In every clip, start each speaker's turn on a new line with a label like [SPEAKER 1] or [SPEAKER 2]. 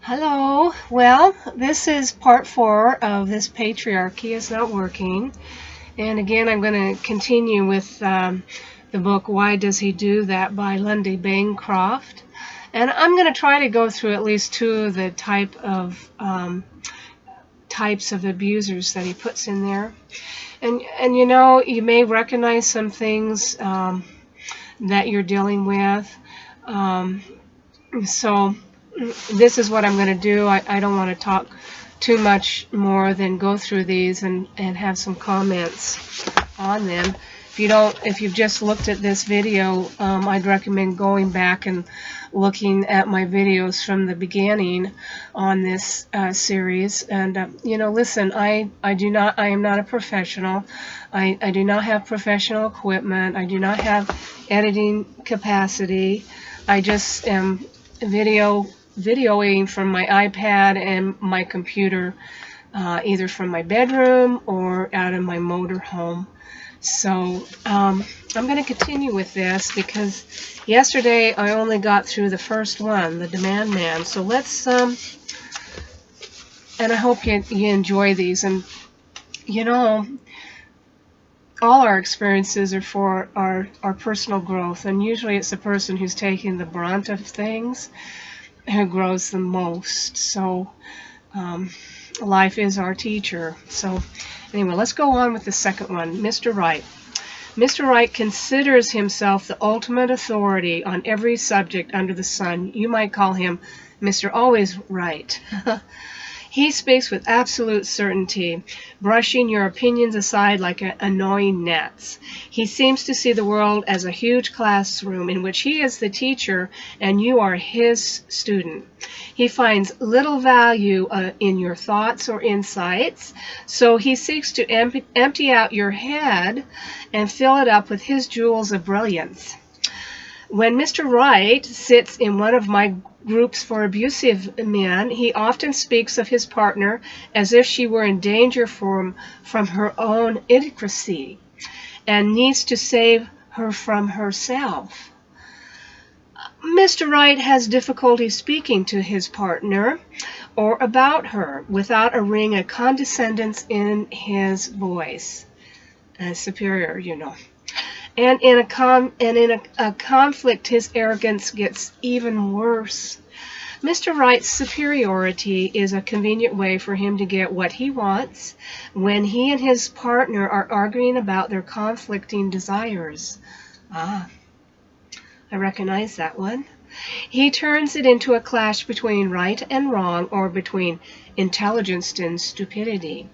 [SPEAKER 1] Hello. Well, this is part 4 of this Patriarchy is Not Working. And again, I'm going to continue with the book Why Does He Do That by Lundy Bancroft. And I'm going to try to go through at least 2 of the types of abusers that he puts in there. And you know, you may recognize some things that you're dealing with. So this is what I'm going to do. I don't want to talk too much more than go through these and have some comments on them. If you've just looked at this video, I'd recommend going back and looking at my videos from the beginning on this series. And you know, listen, I am not a professional. I do not have professional equipment. I do not have editing capacity. I just am videoing from my iPad and my computer, either from my bedroom or out of my motor home. So I'm going to continue with this because yesterday I only got through the first one, the Demand Man. So let's, and I hope you enjoy these. And you know, all our experiences are for our personal growth, and usually it's the person who's taking the brunt of things who grows the most. So life is our teacher. So anyway, let's go on with the second one. Mr. Right. Mr. Right considers himself the ultimate authority on every subject under the sun. You might call him Mr. Always Right. He speaks with absolute certainty, brushing your opinions aside like annoying gnats. He seems to see the world as a huge classroom in which he is the teacher and you are his student. He finds little value in your thoughts or insights, so he seeks to empty out your head and fill it up with his jewels of brilliance. When Mr. Right sits in one of my groups for abusive men, he often speaks of his partner as if she were in danger from her own idiocy and needs to save her from herself. Mr. Right has difficulty speaking to his partner or about her without a ring of condescendence in his voice. Superior, you know. And in a conflict, his arrogance gets even worse. Mr. Right's superiority is a convenient way for him to get what he wants when he and his partner are arguing about their conflicting desires. Ah, I recognize that one. He turns it into a clash between right and wrong, or between intelligence and stupidity.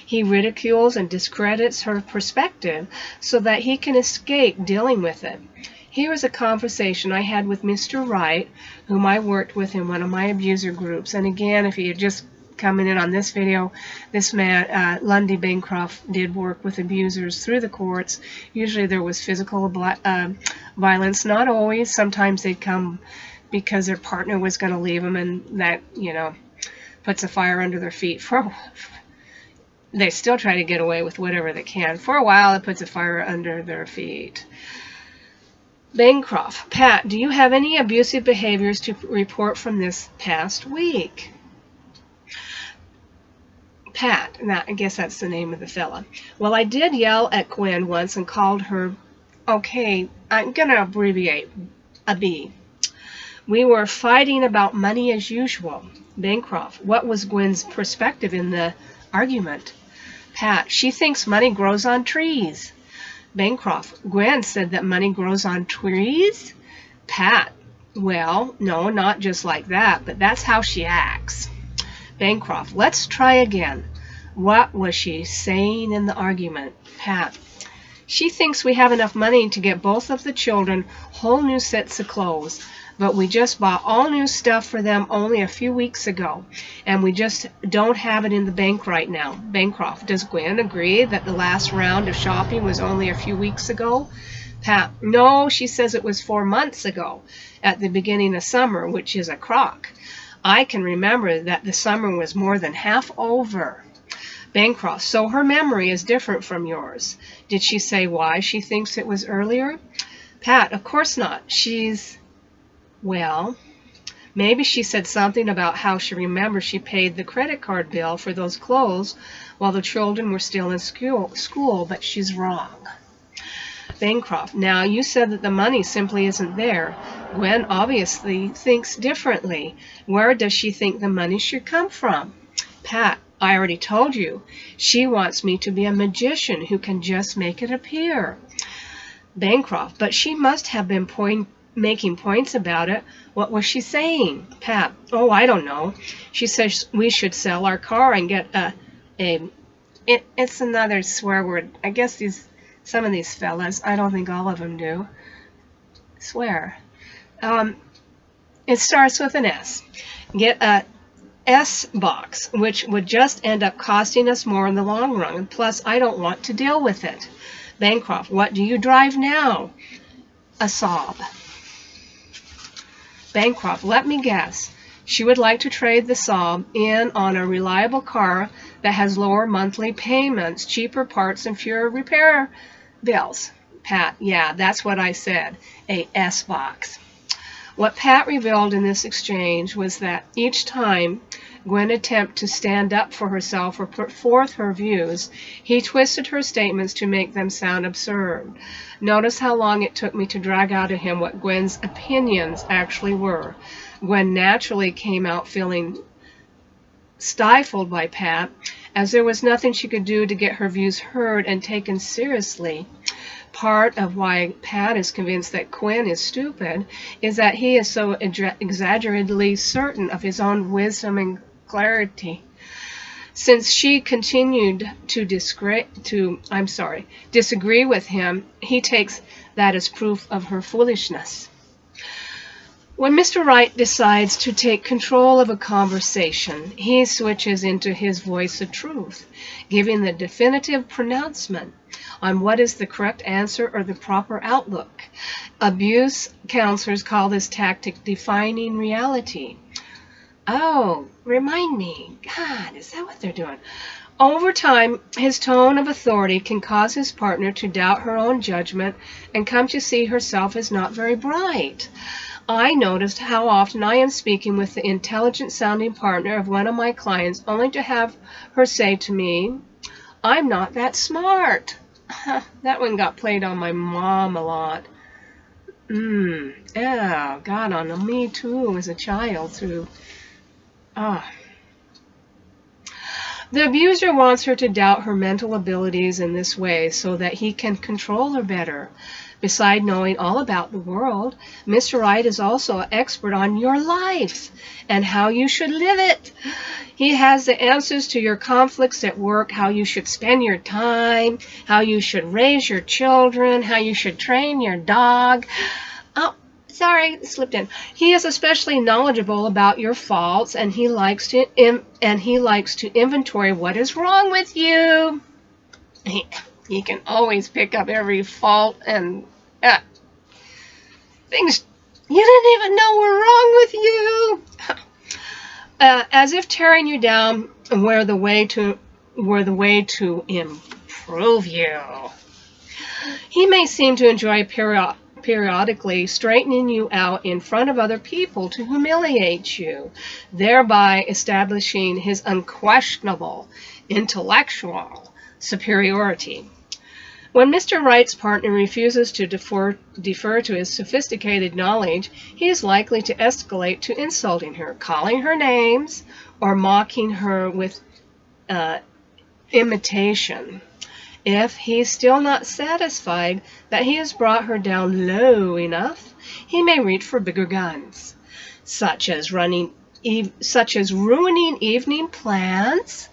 [SPEAKER 1] He ridicules and discredits her perspective so that he can escape dealing with it. Here is a conversation I had with Mr. Right, whom I worked with in one of my abuser groups. And again, if you're just coming in on this video, this man, Lundy Bancroft, did work with abusers through the courts. Usually there was physical violence, not always. Sometimes they'd come because their partner was going to leave them, and that, you know, puts a fire under their feet. They still try to get away with whatever they can. For a while, it puts a fire under their feet. Bancroft. Pat, do you have any abusive behaviors to report from this past week? Pat. Now, I guess that's the name of the fella. Well, I did yell at Gwen once and called her, okay, I'm going to abbreviate, a B. We were fighting about money as usual. Bancroft. What was Gwen's perspective in the argument? Pat. She thinks money grows on trees. Bancroft. Gwen said that money grows on trees? Pat. Well, no, not just like that, but that's how she acts. Bancroft. Let's try again. What was she saying in the argument? Pat. She thinks we have enough money to get both of the children whole new sets of clothes, but we just bought all new stuff for them only a few weeks ago, and we just don't have it in the bank right now. Bancroft. Does Gwen agree that the last round of shopping was only a few weeks ago? Pat. No, she says it was 4 months ago, at the beginning of summer, which is a crock. I can remember that the summer was more than half over. Bancroft. So her memory is different from yours. Did she say why she thinks it was earlier? Pat. Of course not. Well, Maybe she said something about how she remembers she paid the credit card bill for those clothes while the children were still in school, but she's wrong. Bancroft, now you said that the money simply isn't there. Gwen obviously thinks differently. Where does she think the money should come from? Pat, I already told you. She wants me to be a magician who can just make it appear. Bancroft, but she must have been making points about it. What was she saying? Pat, oh, I don't know. She says we should sell our car and get it's another swear word. I guess some of these fellas, I don't think all of them do, swear. It starts with an S. Get a S box, which would just end up costing us more in the long run. Plus, I don't want to deal with it. Bancroft, what do you drive now? A Saab. Bancroft, let me guess. She would like to trade the Saab in on a reliable car that has lower monthly payments, cheaper parts, and fewer repair bills. Pat, yeah, that's what I said. A S-box. What Pat revealed in this exchange was that each time Gwen attempted to stand up for herself or put forth her views, he twisted her statements to make them sound absurd. Notice how long it took me to drag out of him what Gwen's opinions actually were. Gwen naturally came out feeling stifled by Pat, as there was nothing she could do to get her views heard and taken seriously. Part of why Pat is convinced that Gwen is stupid is that he is so exaggeratedly certain of his own wisdom and clarity. Since she continued to disagree with him, he takes that as proof of her foolishness. When Mr. Wright decides to take control of a conversation, he switches into his voice of truth, giving the definitive pronouncement on what is the correct answer or the proper outlook. Abuse counselors call this tactic defining reality. Oh, remind me. God, is that what they're doing? Over time, his tone of authority can cause his partner to doubt her own judgment and come to see herself as not very bright. I noticed how often I am speaking with the intelligent-sounding partner of one of my clients only to have her say to me, I'm not that smart. That one got played on my mom a lot. Yeah, got on me too as a child through. The abuser wants her to doubt her mental abilities in this way so that he can control her better. Besides knowing all about the world, Mr. Wright is also an expert on your life and how you should live it. He has the answers to your conflicts at work, how you should spend your time, how you should raise your children, how you should train your dog. Oh, sorry, it slipped in. He is especially knowledgeable about your faults, and he likes to inventory what is wrong with you. He can always pick up every fault and things you didn't even know were wrong with you. As if tearing you down were the way to improve you. He may seem to enjoy periodically straightening you out in front of other people to humiliate you, thereby establishing his unquestionable intellectual superiority. When Mr. Wright's partner refuses to defer to his sophisticated knowledge, he is likely to escalate to insulting her, calling her names, or mocking her with imitation. If he's still not satisfied that he has brought her down low enough, he may reach for bigger guns, such as ruining evening plans,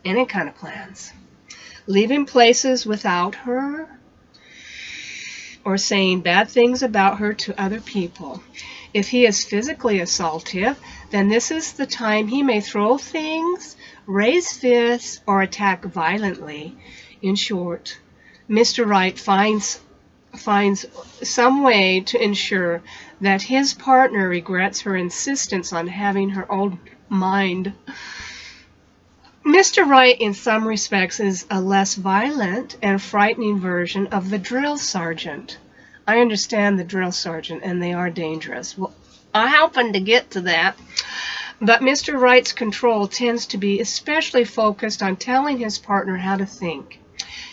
[SPEAKER 1] any kind of plans, leaving places without her, or saying bad things about her to other people. If he is physically assaultive, then this is the time he may throw things, raise fists, or attack violently. In short, Mr. Wright finds some way to ensure that his partner regrets her insistence on having her own mind. Mr. Wright, in some respects, is a less violent and frightening version of the drill sergeant. I understand the drill sergeant, and they are dangerous. Well, I happened to get to that. But Mr. Wright's control tends to be especially focused on telling his partner how to think.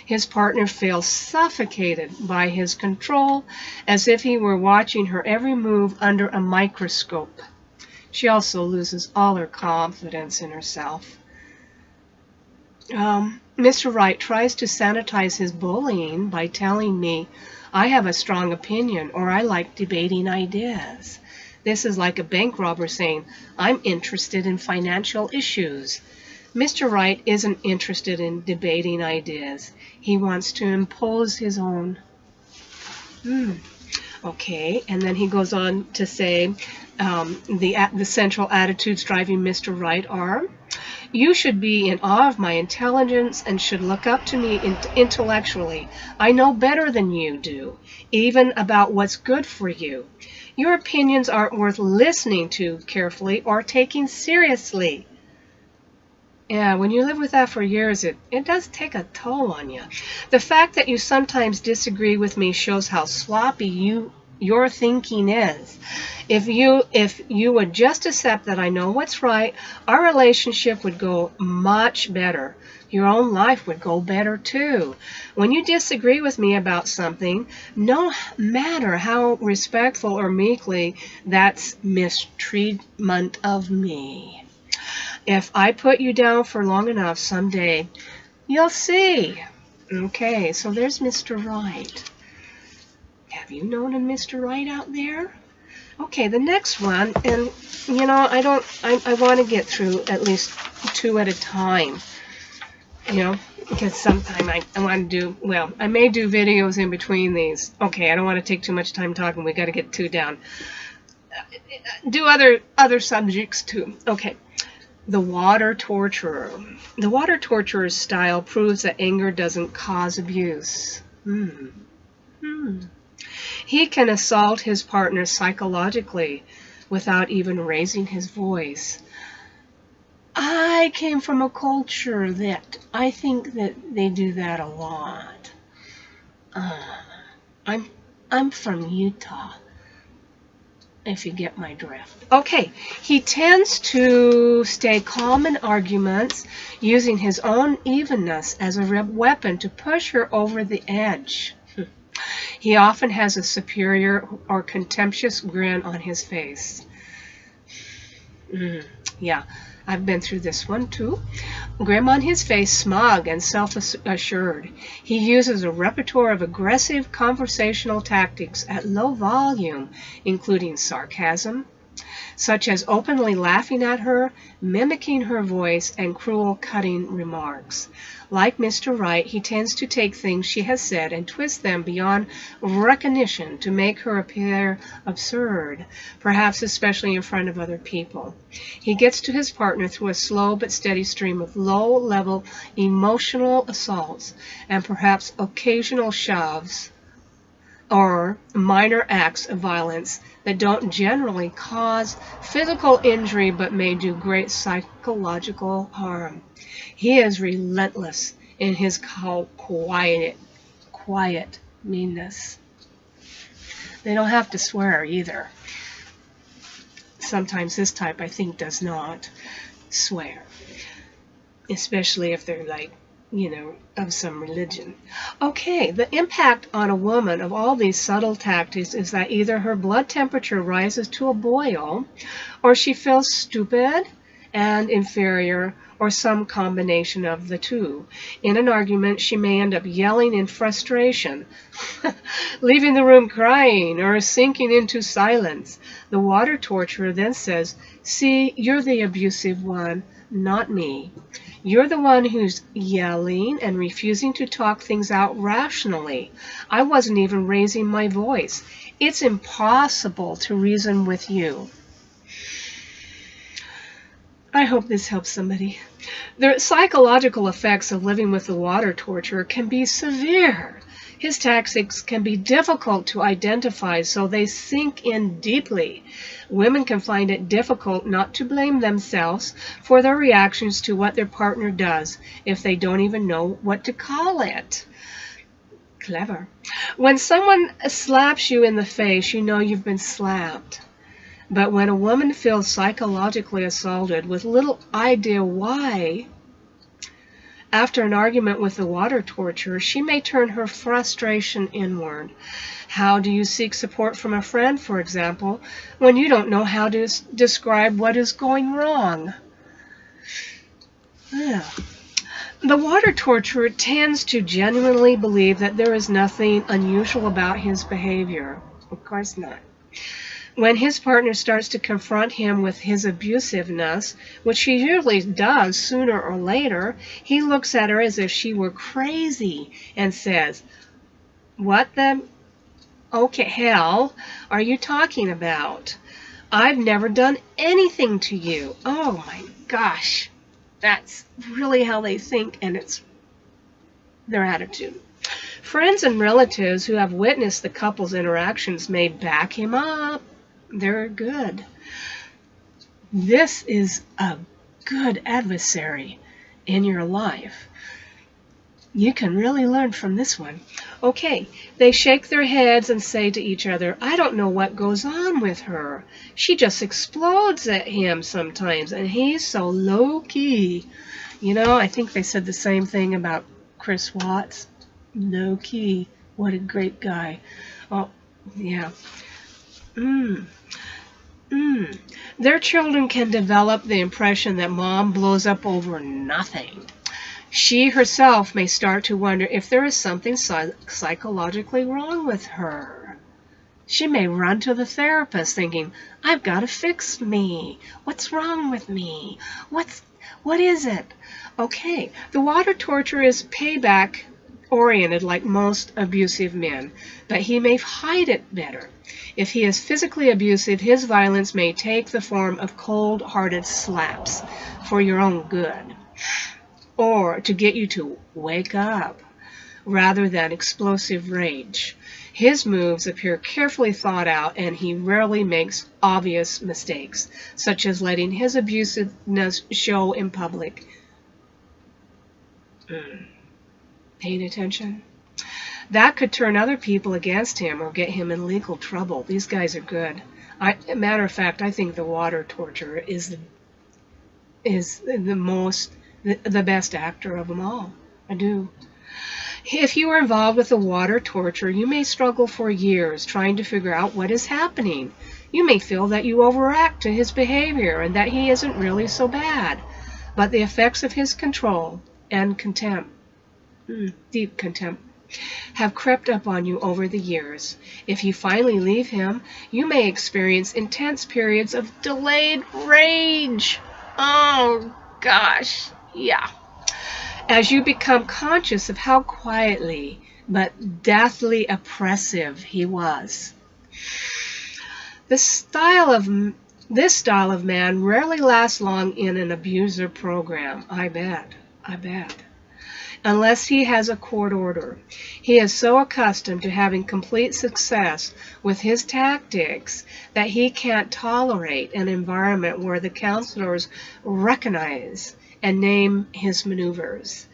[SPEAKER 1] His partner feels suffocated by his control, as if he were watching her every move under a microscope. She also loses all her confidence in herself. Mr. Wright tries to sanitize his bullying by telling me, I have a strong opinion, or I like debating ideas. This is like a bank robber saying, I'm interested in financial issues. Mr. Wright isn't interested in debating ideas. He wants to impose his own. Okay, and then he goes on to say the central attitudes driving Mr. Wright are, you should be in awe of my intelligence and should look up to me intellectually. I know better than you do, even about what's good for you. Your opinions aren't worth listening to carefully or taking seriously. Yeah, when you live with that for years, it does take a toll on you. The fact that you sometimes disagree with me shows how sloppy your thinking is. If you would just accept that I know what's right, our relationship would go much better. Your own life would go better too. When you disagree with me about something, no matter how respectful or meekly, that's mistreatment of me. If I put you down for long enough someday, you'll see. Okay, so there's Mr. Wright. Have you known a Mr. Wright out there? Okay, the next one, and you know, I want to get through at least 2 at a time, you know, because sometimes I want to do, well, I may do videos in between these. Okay, I don't want to take too much time talking. We got to get 2 down. Do other subjects too. Okay. The water torturer. The water torturer's style proves that anger doesn't cause abuse. He can assault his partner psychologically without even raising his voice. I came from a culture that I think that they do that a lot. I'm from Utah, if you get my drift. Okay, he tends to stay calm in arguments, using his own evenness as a weapon to push her over the edge. He often has a superior or contemptuous grin on his face. Yeah, I've been through this one too. Grin on his face, smug and self-assured. He uses a repertoire of aggressive conversational tactics at low volume, including sarcasm, such as openly laughing at her, mimicking her voice, and cruel, cutting remarks. Like Mr. Wright, he tends to take things she has said and twist them beyond recognition to make her appear absurd, perhaps especially in front of other people. He gets to his partner through a slow but steady stream of low-level emotional assaults and perhaps occasional shoves or minor acts of violence that don't generally cause physical injury but may do great psychological harm. He is relentless in his quiet meanness. They don't have to swear either. Sometimes this type, I think, does not swear, especially if they're like, you know, of some religion. Okay, the impact on a woman of all these subtle tactics is that either her blood temperature rises to a boil, or she feels stupid and inferior, or some combination of the two. In an argument, she may end up yelling in frustration, leaving the room crying, or sinking into silence. The water torturer then says, "See, you're the abusive one, not me. You're the one who's yelling and refusing to talk things out rationally. I wasn't even raising my voice. It's impossible to reason with you." I hope this helps somebody. The psychological effects of living with the water torturer can be severe. His tactics can be difficult to identify, so they sink in deeply. Women can find it difficult not to blame themselves for their reactions to what their partner does if they don't even know what to call it. Clever. When someone slaps you in the face, you know you've been slapped. But when a woman feels psychologically assaulted with little idea why, after an argument with the water torturer, she may turn her frustration inward. How do you seek support from a friend, for example, when you don't know how to describe what is going wrong? Yeah. The water torturer tends to genuinely believe that there is nothing unusual about his behavior. Of course not. When his partner starts to confront him with his abusiveness, which he usually does sooner or later, he looks at her as if she were crazy and says, "What the hell are you talking about? I've never done anything to you." Oh my gosh, that's really how they think, and it's their attitude. Friends and relatives who have witnessed the couple's interactions may back him up. They're good. This is a good adversary in your life. You can really learn from this one. Okay, they shake their heads and say to each other, "I don't know what goes on with her. She just explodes at him sometimes, and he's so low-key." You know, I think they said the same thing about Chris Watts. Low-key. What a great guy. Oh, yeah. Their children can develop the impression that mom blows up over nothing. She herself may start to wonder if there is something psychologically wrong with her. She may run to the therapist thinking, "I've got to fix me. What's wrong with me? What is it?" Okay, the water torturer is payback oriented like most abusive men, but he may hide it better. If he is physically abusive, his violence may take the form of cold-hearted slaps for your own good, or to get you to wake up, rather than explosive rage. His moves appear carefully thought out, and he rarely makes obvious mistakes, such as letting his abusiveness show in public. Paying attention? That could turn other people against him or get him in legal trouble. These guys are good. Matter of fact, I think the water torturer is the best actor of them all. I do. If you are involved with the water torture, you may struggle for years trying to figure out what is happening. You may feel that you overact to his behavior and that he isn't really so bad. But the effects of his control and contempt, deep contempt, have crept up on you over the years. If you finally leave him, you may experience intense periods of delayed rage. Oh, gosh, yeah. As you become conscious of how quietly but deathly oppressive he was. This style of man rarely lasts long in an abuser program. I bet. Unless he has a court order. He is so accustomed to having complete success with his tactics that he can't tolerate an environment where the counselors recognize and name his maneuvers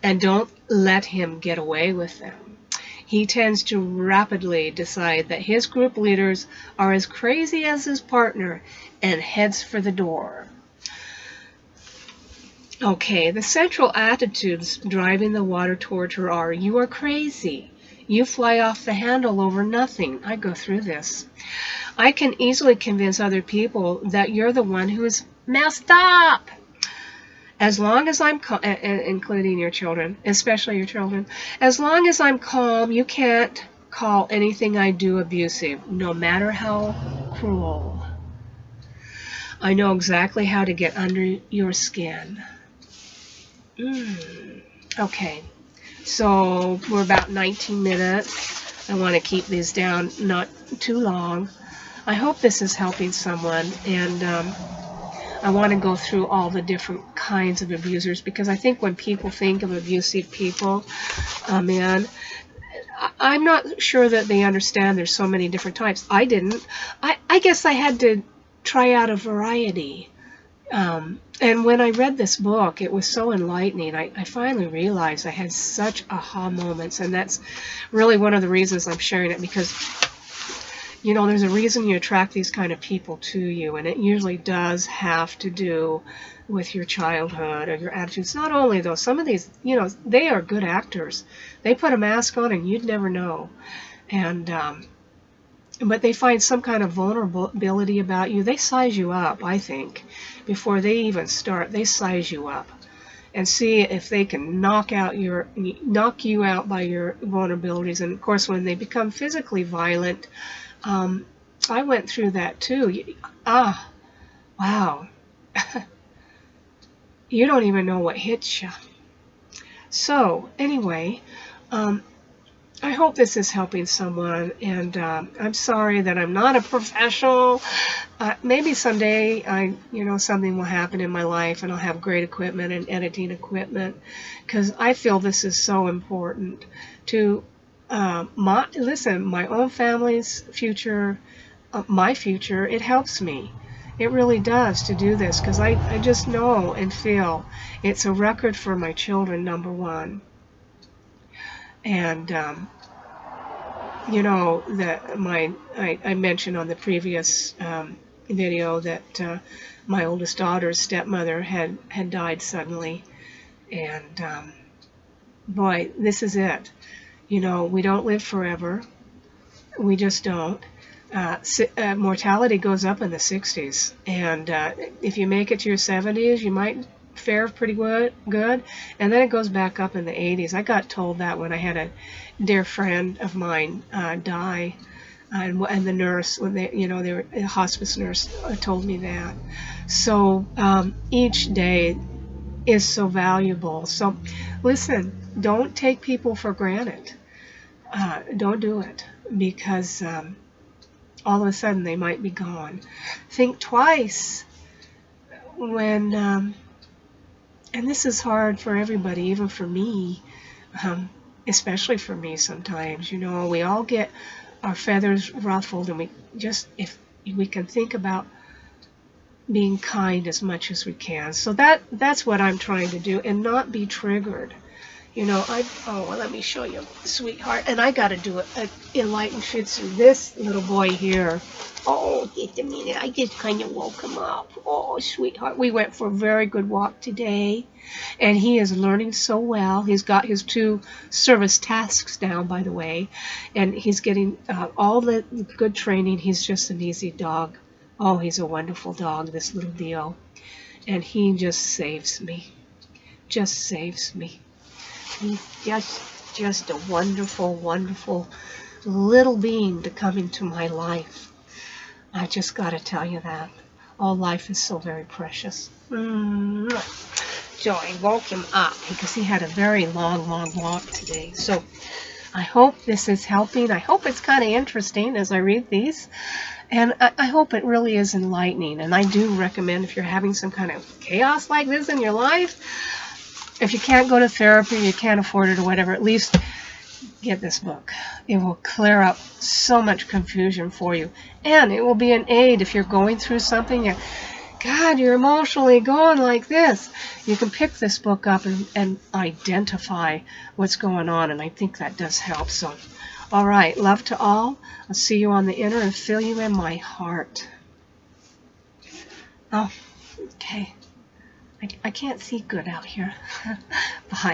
[SPEAKER 1] and don't let him get away with them. He tends to rapidly decide that his group leaders are as crazy as his partner and heads for the door. Okay, the central attitudes driving the water torture are, "You are crazy. You fly off the handle over nothing." I go through this. "I can easily convince other people that you're the one who is messed up. As long as I'm calm," including your children, especially your children, "as long as I'm calm, you can't call anything I do abusive, no matter how cruel. I know exactly how to get under your skin." Okay, so we're about 19 minutes. I want to keep these down not too long. I hope this is helping someone, and I want to go through all the different kinds of abusers, because I think when people think of abusive people, man, I'm not sure that they understand there's so many different types. I didn't. I guess I had to try out a variety. And when I read this book, it was so enlightening. I finally realized I had such aha moments, and that's really one of the reasons I'm sharing it, because you know, there's a reason you attract these kind of people to you, and it usually does have to do with your childhood or your attitudes. Not only though, some of these, you know, they are good actors. They put a mask on and you'd never know. And but they find some kind of vulnerability about you. They size you up, I think, before they even start. They size you up and see if they can knock you out by your vulnerabilities. And of course, when they become physically violent, I went through that too. Wow. You don't even know what hits you. So anyway, I hope this is helping someone, and I'm sorry that I'm not a professional. Maybe someday something will happen in my life and I'll have great equipment and editing equipment, because I feel this is so important to my own family's future, my future. It helps me. It really does to do this, because I just know and feel it's a record for my children, number one. And you know, that I mentioned on the previous video that my oldest daughter's stepmother had died suddenly, and boy, this is it. You know, we don't live forever. We just don't. Mortality goes up in the 60s, and if you make it to your 70s, you might fare pretty good, and then it goes back up in the 80s. I got told that when I had a dear friend of mine die, and the nurse, when the hospice nurse told me that. So each day is so valuable. So listen, don't take people for granted. Don't do it, because all of a sudden they might be gone. Think twice when, and this is hard for everybody, even for me, especially for me sometimes. You know, we all get our feathers ruffled, and if we can think about being kind as much as we can. So that's what I'm trying to do, and not be triggered. You know, let me show you, sweetheart. And I got to do an enlightened Shih Tzu. This little boy here. Oh, just a minute. I just kind of woke him up. Oh, sweetheart. We went for a very good walk today, and he is learning so well. He's got his 2 service tasks down, by the way, and he's getting all the good training. He's just an easy dog. Oh, he's a wonderful dog, this little deal. And he just saves me. Just saves me. He's just a wonderful, wonderful little being to come into my life. I just got to tell you that. All life is so very precious. So I woke him up because he had a very long walk today. So I hope this is helping. I hope it's kind of interesting as I read these. And I hope it really is enlightening. And I do recommend, if you're having some kind of chaos like this in your life, if you can't go to therapy, you can't afford it or whatever, at least get this book. It will clear up so much confusion for you. And it will be an aid if you're going through something. God, you're emotionally going like this. You can pick this book up and identify what's going on. And I think that does help. So, all right. Love to all. I'll see you on the inner and feel you in my heart. Oh, okay. I can't see good out here. Bye.